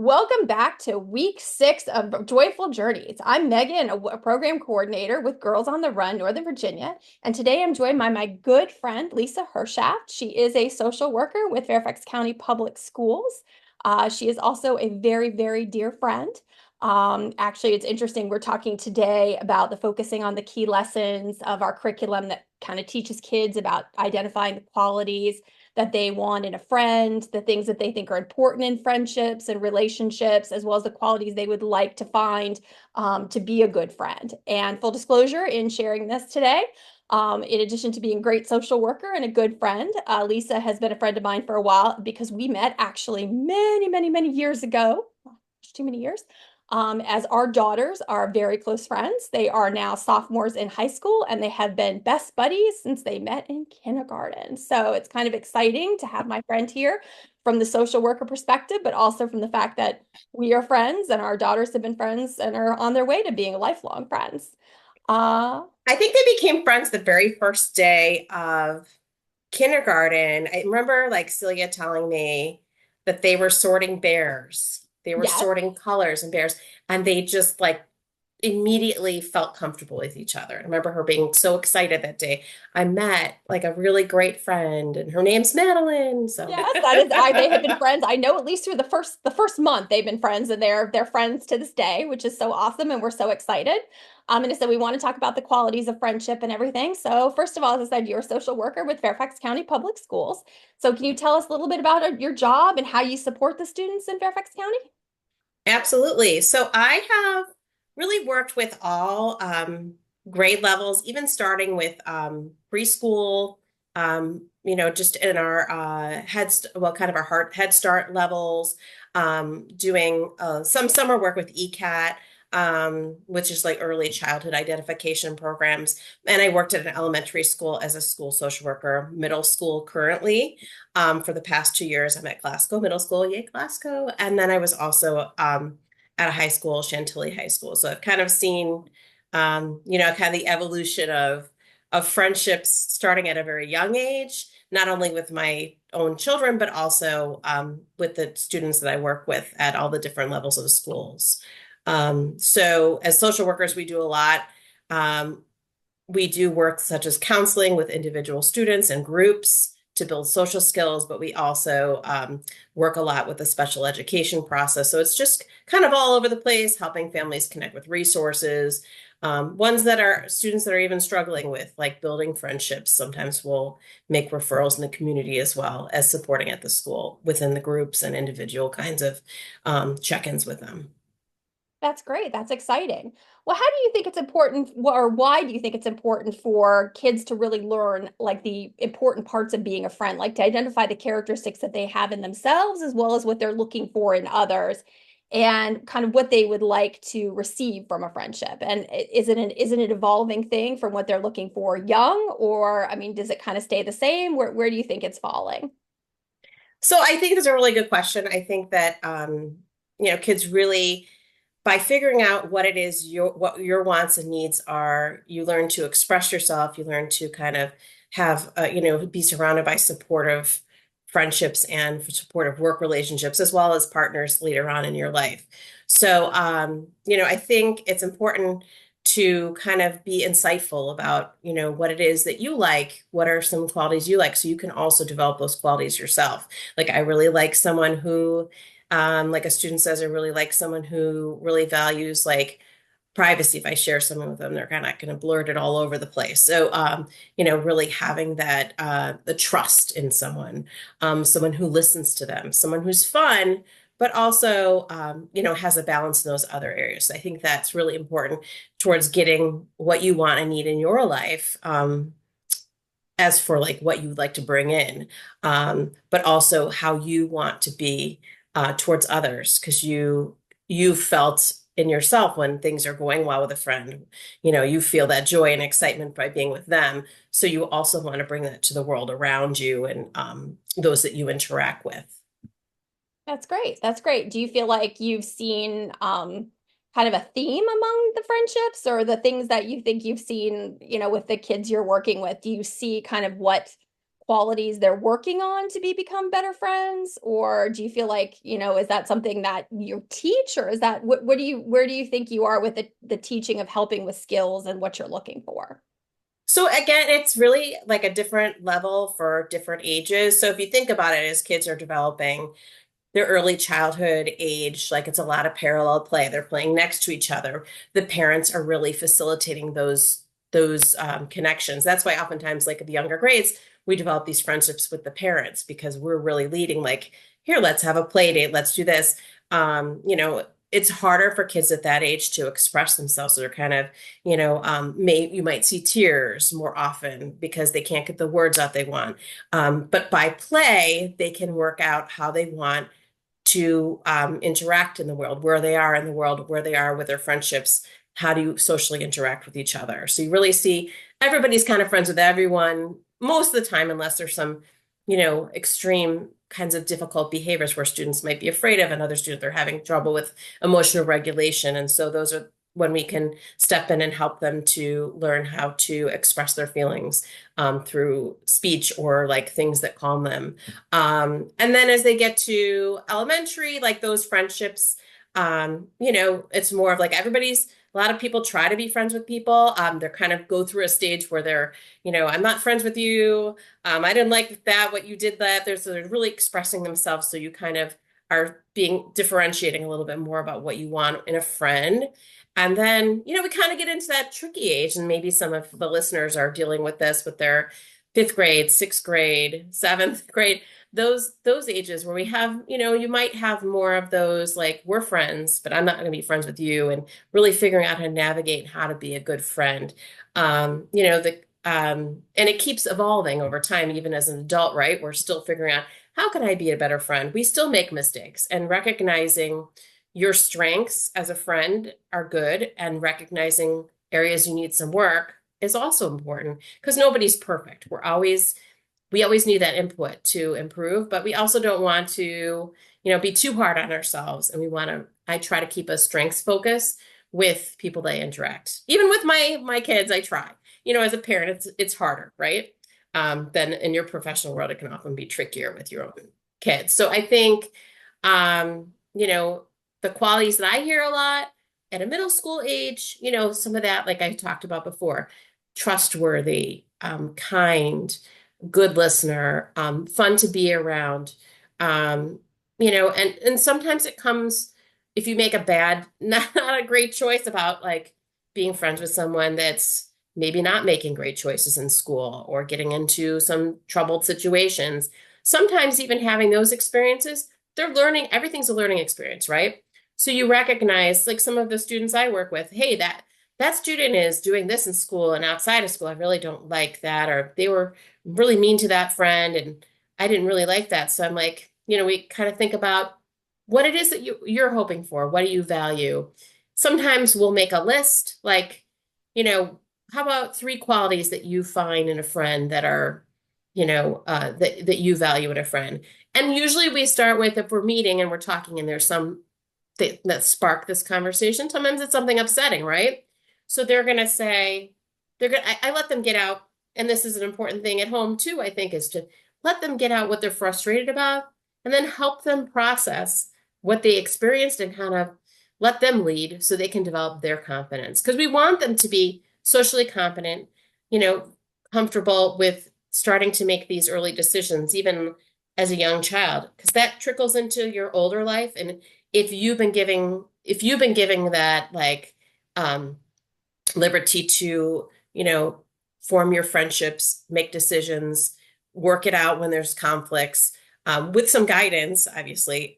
Welcome back to week 6 of Joyful Journeys. I'm Megan, a program coordinator with Girls on the Run, Northern Virginia. And today I'm joined by my good friend, Lisa Hershaft. She is a social worker with Fairfax County Public Schools. She is also a very, very dear friend. Actually, it's interesting. We're talking today about the focusing on the key lessons of our curriculum that kind of teaches kids about identifying the qualities that they want in a friend, the things that they think are important in friendships and relationships, as well as the qualities they would like to find to be a good friend. And full disclosure in sharing this today, in addition to being a great social worker and a good friend, Lisa has been a friend of mine for a while because we met actually many, many, many years ago. Too many years. As our daughters are very close friends. They are now sophomores in high school and they have been best buddies since they met in kindergarten. So it's kind of exciting to have my friend here from the social worker perspective, but also from the fact that we are friends and our daughters have been friends and are on their way to being lifelong friends. Uh, I think they became friends the very first day of kindergarten. I remember like Celia telling me that they were sorting bears. They were yes. sorting colors and bears, and they just like immediately felt comfortable with each other. I remember her being so excited that day. I met like a really great friend, and her name's Madeline. So Yes, that is they have been friends. I know at least through the first month they've been friends and they're friends to this day, which is so awesome and we're so excited. And so we want to talk about the qualities of friendship and everything. So first of all, as I said, you're a social worker with Fairfax County Public Schools. So can you tell us a little bit about your job and how you support the students in Fairfax County? absolutely. So I have really worked with all grade levels, even starting with preschool, just in our kind of our Head Start levels, doing some summer work with ECAT, which is like early childhood identification programs. And I worked at an elementary school as a school social worker, middle school currently. For the past 2 years, I'm at Glasgow Middle School, yay, Glasgow. And then I was also at a high school, Chantilly High School. So I've kind of seen, kind of the evolution of friendships starting at a very young age, not only with my own children, but also with the students that I work with at all the different levels of schools. So as social workers, we do a lot. Um, we do work such as counseling with individual students and groups to build social skills, but we also work a lot with the special education process. So it's just kind of all over the place, helping families connect with resources, ones that are students that are even struggling with, like building friendships. Sometimes we'll make referrals in the community as well as supporting at the school within the groups and individual kinds of check-ins with them. That's great. That's exciting. Well, how do you think it's important, or why do you think it's important for kids to really learn like the important parts of being a friend, like to identify the characteristics that they have in themselves as well as what they're looking for in others and kind of what they would like to receive from a friendship? And is it an evolving thing from what they're looking for young, or I mean, does it kind of stay the same? Where do you think it's falling? So I think it's a really good question. I think that kids really, by figuring out what it is what your wants and needs are, you learn to express yourself. You learn to kind of have be surrounded by supportive friendships and supportive work relationships, as well as partners later on in your life. So I think it's important to kind of be insightful about what it is that you like, what are some qualities you like, so you can also develop those qualities yourself. Like I really like someone who like a student says, I really like someone who really values like privacy. If I share something with them, they're kind of going to blurt it all over the place. So, really having that, the trust in someone, someone who listens to them, someone who's fun, but also, has a balance in those other areas. So I think that's really important towards getting what you want and need in your life. As for like what you would like to bring in, but also how you want to be towards others, because you felt in yourself when things are going well with a friend, you feel that joy and excitement by being with them. So you also want to bring that to the world around you and those that you interact with. That's great. That's great. Do you feel like you've seen kind of a theme among the friendships or the things that you think you've seen, with the kids you're working with? Do you see kind of qualities they're working on to become better friends? Or do you feel like, is that something that you teach, or is that what do you where do you think you are with the teaching of helping with skills and what you're looking for? So again, it's really like a different level for different ages. So if you think about it, as kids are developing their early childhood age, like it's a lot of parallel play. They're playing next to each other. The parents are really facilitating those connections. That's why oftentimes, like at the younger grades, we develop these friendships with the parents because we're really leading, like, here, let's have a play date, let's do this. It's harder for kids at that age to express themselves. So they're kind of, you might see tears more often because they can't get the words out they want. But by play, they can work out how they want to interact in the world, where they are in the world, where they are with their friendships, how do you socially interact with each other. So you really see everybody's kind of friends with everyone most of the time, unless there's some, extreme kinds of difficult behaviors where students might be afraid of, and other students are having trouble with emotional regulation. And so those are when we can step in and help them to learn how to express their feelings through speech or like things that calm them. And then as they get to elementary, like those friendships, it's more of like a lot of people try to be friends with people. They're kind of go through a stage where they're, I'm not friends with you. I didn't like that, what you did that. They're really expressing themselves. So you kind of are differentiating a little bit more about what you want in a friend. And then, we kind of get into that tricky age, and maybe some of the listeners are dealing with this with their fifth grade, sixth grade, seventh grade, those ages where we have, you might have more of those like, we're friends, but I'm not going to be friends with you, and really figuring out how to navigate how to be a good friend. And it keeps evolving over time, even as an adult, right? We're still figuring out how can I be a better friend? We still make mistakes, and recognizing your strengths as a friend are good, and recognizing areas you need some work is also important because nobody's perfect. We always need that input to improve, but we also don't want to, be too hard on ourselves. And I try to keep a strengths focus with people that I interact. Even with my kids, I try. As a parent, it's harder, right? Than in your professional world, it can often be trickier with your own kids. So I think, the qualities that I hear a lot at a middle school age, some of that, like I talked about before, trustworthy, kind, good listener, fun to be around. And sometimes it comes if you make a bad, not a great choice about like being friends with someone that's maybe not making great choices in school or getting into some troubled situations. Sometimes even having those experiences, they're learning, everything's a learning experience, right? So you recognize, like some of the students I work with, hey, that student is doing this in school and outside of school. I really don't like that. Or they were really mean to that friend and I didn't really like that. So I'm like, we kind of think about what it is that you're hoping for. What do you value? Sometimes we'll make a list, like, how about 3 qualities that you find in a friend that are, that you value in a friend? And usually we start with, if we're meeting and we're talking and there's some that spark this conversation, sometimes it's something upsetting, right? So they're going to say, I let them get out. And this is an important thing at home too, I think, is to let them get out what they're frustrated about and then help them process what they experienced and kind of let them lead so they can develop their confidence. Because we want them to be socially competent, comfortable with starting to make these early decisions, even as a young child, because that trickles into your older life. And if you've been giving that like liberty to, form your friendships, make decisions, work it out when there's conflicts, with some guidance, obviously,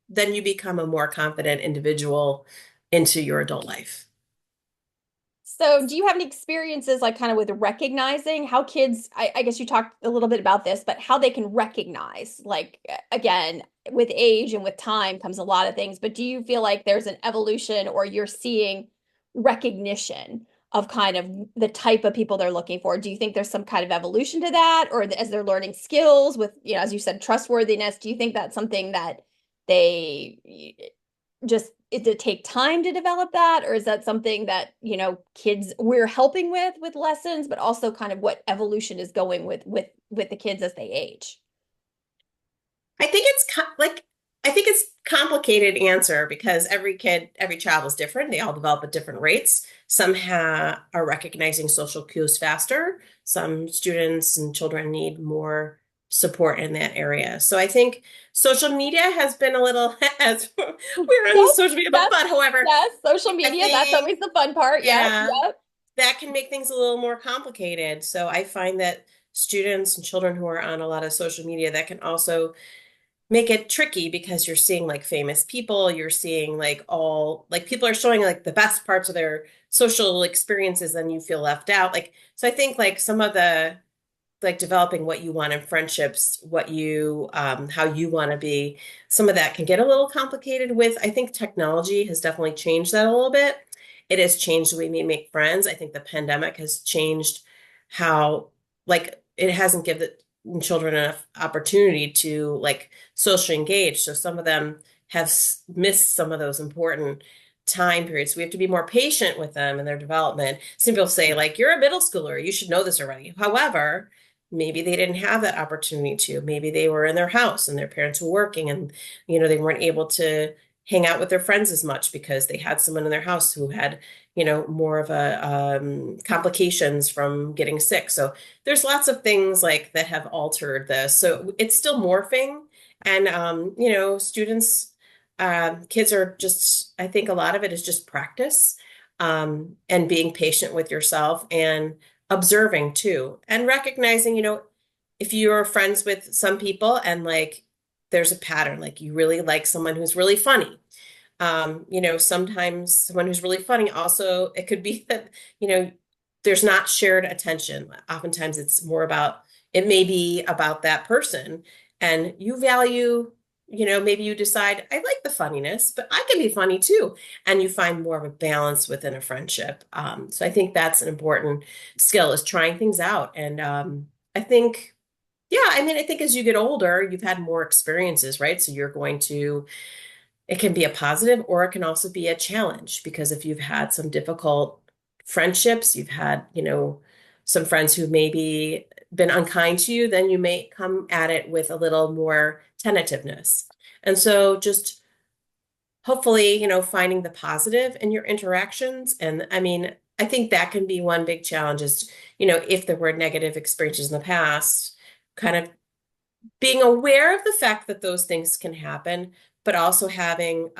then you become a more confident individual into your adult life. So, do you have any experiences like kind of with recognizing how kids, I guess you talked a little bit about this, but how they can recognize, like, again, with age and with time comes a lot of things, but do you feel like there's an evolution or you're seeing recognition of kind of the type of people they're looking for? Do you think there's some kind of evolution to that, or as they're learning skills with, as you said, trustworthiness, do you think that's something that they just Did it take time to develop that, or is that something that, kids we're helping with lessons, but also kind of what evolution is going with the kids as they age? I think I think it's complicated answer because every kid, every child is different. They all develop at different rates. Some are recognizing social cues faster. Some students and children need more support in that area. So I think social media has been a little as we're on Yes, social media, yes, but however, yes. Social I media, that's always think the fun part. Yep, yeah, yep. that can make things a little more complicated. So I find that students and children who are on a lot of social media, that can also make it tricky because you're seeing like famous people, you're seeing like all like people are showing like the best parts of their social experiences and you feel left out. Like, so I think like some of the like developing what you want in friendships, what you how you want to be, some of that can get a little complicated with, I think technology has definitely changed that a little bit. It has changed the way we make friends. I think the pandemic has changed how like it hasn't given children enough opportunity to like socially engage. So some of them have missed some of those important time periods. We have to be more patient with them in their development. Some people say, like, you're a middle schooler, you should know this already. However, maybe they didn't have that opportunity to. Maybe they were in their house and their parents were working and, they weren't able to hang out with their friends as much because they had someone in their house who had, more of a complications from getting sick. So there's lots of things like that have altered this. So it's still morphing. And, students, kids are just, I think a lot of it is just practice, and being patient with yourself and observing too, and recognizing, if you're friends with some people and like there's a pattern, like you really like someone who's really funny. Sometimes someone who's really funny also, it could be that, there's not shared attention. Oftentimes it's more about, it may be about that person and you value, maybe you decide, I like the funniness, but I can be funny too. And you find more of a balance within a friendship. So I think that's an important skill is trying things out. And I think, yeah, I mean, I think as you get older, you've had more experiences, right? So you're going to, it can be a positive or it can also be a challenge because if you've had some difficult friendships, you've had, some friends who maybe been unkind to you, then you may come at it with a little more tentativeness. And so just hopefully, finding the positive in your interactions. And I mean, I think that can be one big challenge is, if there were negative experiences in the past, kind of being aware of the fact that those things can happen, but also having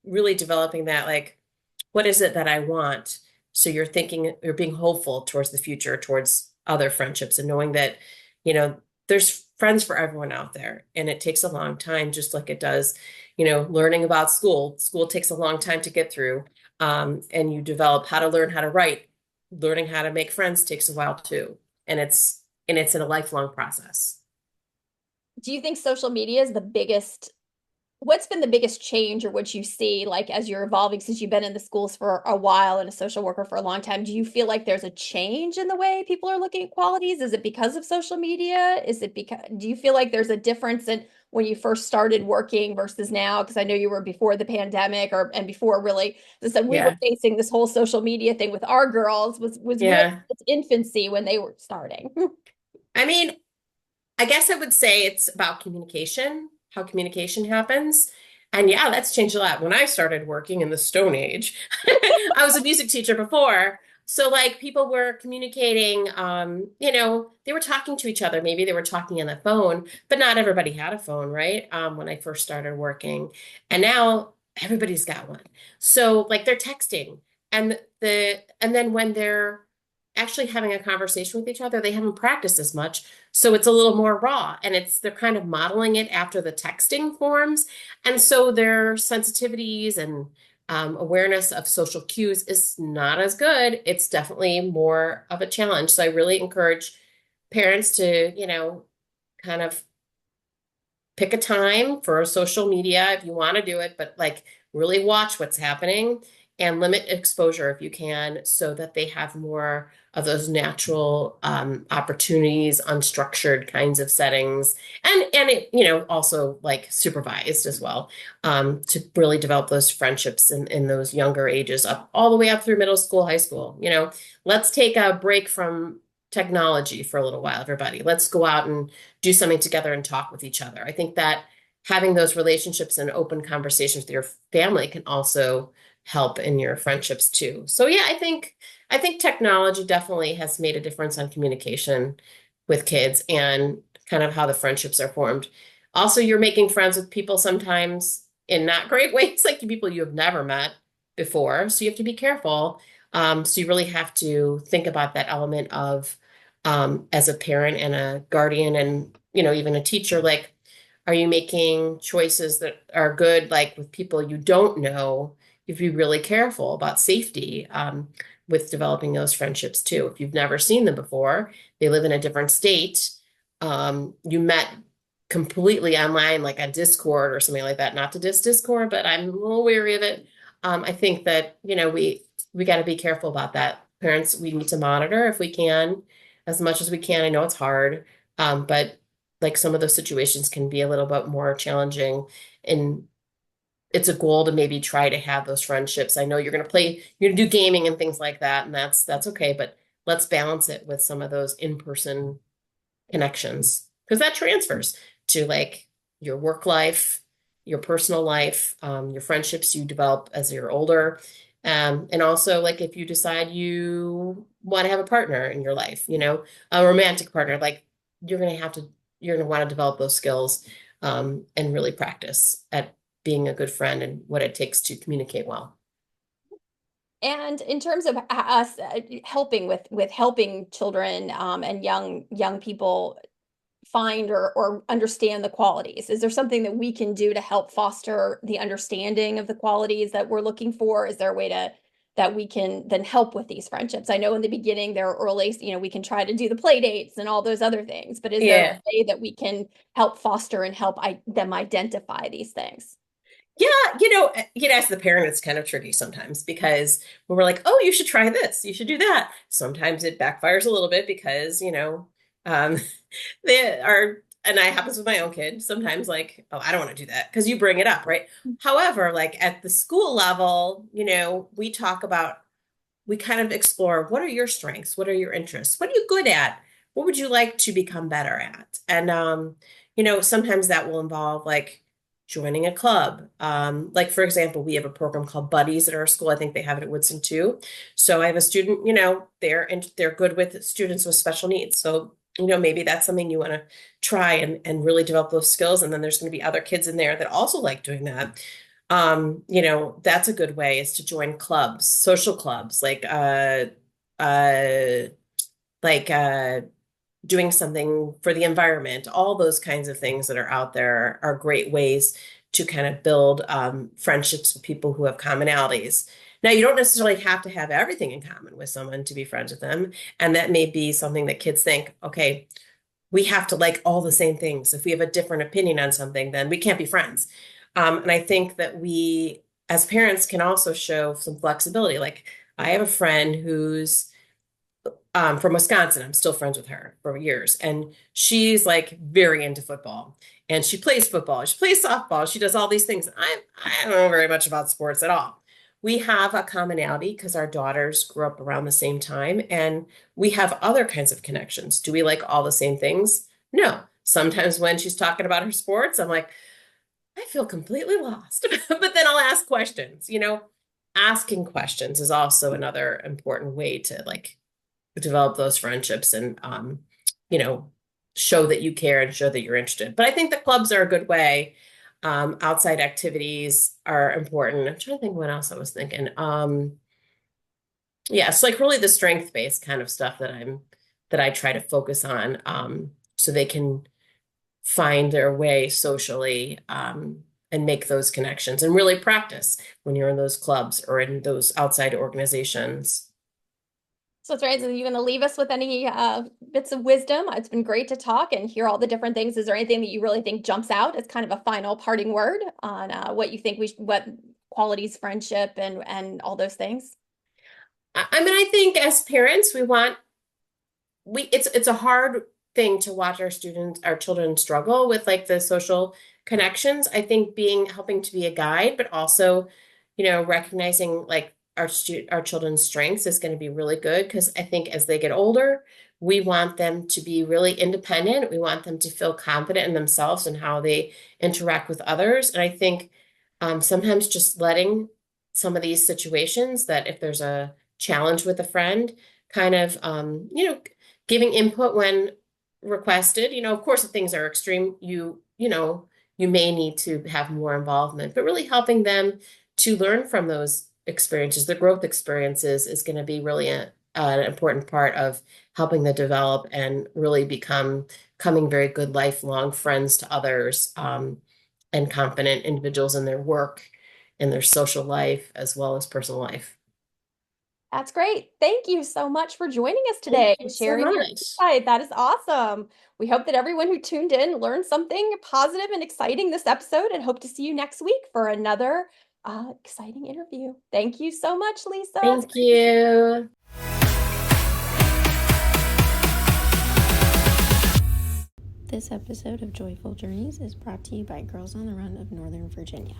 really developing that like, what is it that I want? So you're thinking, you're being hopeful towards the future, towards other friendships, and knowing that, there's friends for everyone out there. And it takes a long time, just like it does, learning about school. School takes a long time to get through. And you develop how to learn how to write. Learning how to make friends takes a while too. And it's in a lifelong process. Do you think social media is what's been the biggest change or what you see like as you're evolving since you've been in the schools for a while and a social worker for a long time? Do you feel like there's a change in the way people are looking at qualities? Is it because of social media? Do you feel like there's a difference in when you first started working versus now? Because I know you were before the pandemic and before really, as I said, we were Yeah. facing this whole social media thing with our girls was really Yeah. its infancy when they were starting. I mean, I guess I would say it's about communication, how communication happens. And yeah, that's changed a lot. When I started working in the Stone Age, I was a music teacher before. So like people were communicating, they were talking to each other. Maybe they were talking on the phone, but not everybody had a phone, right? When I first started working. And now everybody's got one. So like they're texting and then when they're actually having a conversation with each other, they haven't practiced as much. So it's a little more raw and they're kind of modeling it after the texting forms. And so their sensitivities and awareness of social cues is not as good. It's definitely more of a challenge. So I really encourage parents to, kind of pick a time for social media if you want to do it, but like really watch what's happening and limit exposure if you can so that they have more of those natural opportunities, unstructured kinds of settings, and it, also like supervised as well, to really develop those friendships in those younger ages up all the way up through middle school, high school. Let's take a break from technology for a little while, everybody. Let's go out and do something together and talk with each other. I think that having those relationships and open conversations with your family can also help in your friendships too. So yeah, I think technology definitely has made a difference on communication with kids and kind of how the friendships are formed. Also, you're making friends with people sometimes in not great ways, like people you have never met before. So you have to be careful. So you really have to think about that element of, as a parent and a guardian and, even a teacher, like, are you making choices that are good, like with people you don't know? You have to be really careful about safety, with developing those friendships too. If you've never seen them before, they live in a different state. You met completely online, like on Discord or something like that. Not to Discord, but I'm a little weary of it. I think that, we got to be careful about that. Parents, we need to monitor if we can, as much as we can. I know it's hard, but like some of those situations can be a little bit more challenging, and it's a goal to maybe try to have those friendships. I know you're going to do gaming and things like that, and that's okay, but let's balance it with some of those in-person connections because that transfers to like your work life, your personal life, your friendships you develop as you're older. And also like if you decide you want to have a partner in your life, a romantic partner, like you're going to have to, you're going to want to develop those skills, and really practice at being a good friend and what it takes to communicate well. And in terms of us helping with helping children and young people find or understand the qualities, is there something that we can do to help foster the understanding of the qualities that we're looking for? Is there a way to that we can then help with these friendships? I know in the beginning they're early, we can try to do the play dates and all those other things, but is there a Yeah. way that we can help foster and help them identify these things? Yeah, as the parent, it's kind of tricky sometimes because when we're like, oh, you should try this, you should do that. Sometimes it backfires a little bit because, um, they are, and that happens with my own kid. Sometimes like, oh, I don't want to do that because you bring it up, right? However, like at the school level, we kind of explore what are your strengths? What are your interests? What are you good at? What would you like to become better at? And, sometimes that will involve like joining a club. Like, for example, we have a program called Buddies at our school. I think they have it at Woodson too. So I have a student, they're good with students with special needs. So, maybe that's something you want to try and really develop those skills. And then there's going to be other kids in there that also like doing that. That's a good way is to join clubs, social clubs, uh, like doing something for the environment. All those kinds of things that are out there are great ways to kind of build friendships with people who have commonalities. Now, you don't necessarily have to have everything in common with someone to be friends with them. And that may be something that kids think, okay, we have to like all the same things. If we have a different opinion on something, then we can't be friends. And I think that we, as parents, can also show some flexibility. Like, I have a friend who's from Wisconsin. I'm still friends with her for years. And she's like very into football. And she plays football. She plays softball. She does all these things. I don't know very much about sports at all. We have a commonality because our daughters grew up around the same time and we have other kinds of connections. Do we like all the same things? No. Sometimes when she's talking about her sports, I'm like, I feel completely lost. But then I'll ask questions. Asking questions is also another important way to like develop those friendships and you know, show that you care and show that you're interested. But I think the clubs are a good way. Outside activities are important. I'm trying to think what else I was thinking. Yeah, it's like really the strength-based kind of stuff that I try to focus on, so they can find their way socially, and make those connections and really practice when you're in those clubs or in those outside organizations. So it's right. So you're going to leave us with any bits of wisdom? It's been great to talk and hear all the different things. Is there anything that you really think jumps out as kind of a final parting word on what you think what qualities, friendship, and all those things? I mean, I think as parents, it's a hard thing to watch our children struggle with like the social connections. I think helping to be a guide, but also, recognizing like our children's strengths is going to be really good because I think as they get older, we want them to be really independent. We want them to feel confident in themselves and how they interact with others. And I think sometimes just letting some of these situations that if there's a challenge with a friend, kind of giving input when requested. Of course, if things are extreme, you may need to have more involvement, but really helping them to learn from those experiences, the growth experiences is going to be really an important part of helping them develop and really becoming very good lifelong friends to others, and confident individuals in their work, in their social life, as well as personal life. That's great. Thank you so much for joining us Thank today you and so sharing your much. insight. That is awesome. We hope that everyone who tuned in learned something positive and exciting this episode and hope to see you next week for another exciting interview. Thank you so much, Lisa. It's Thank great to see you. you. This episode of Joyful Journeys is brought to you by Girls on the Run of Northern Virginia.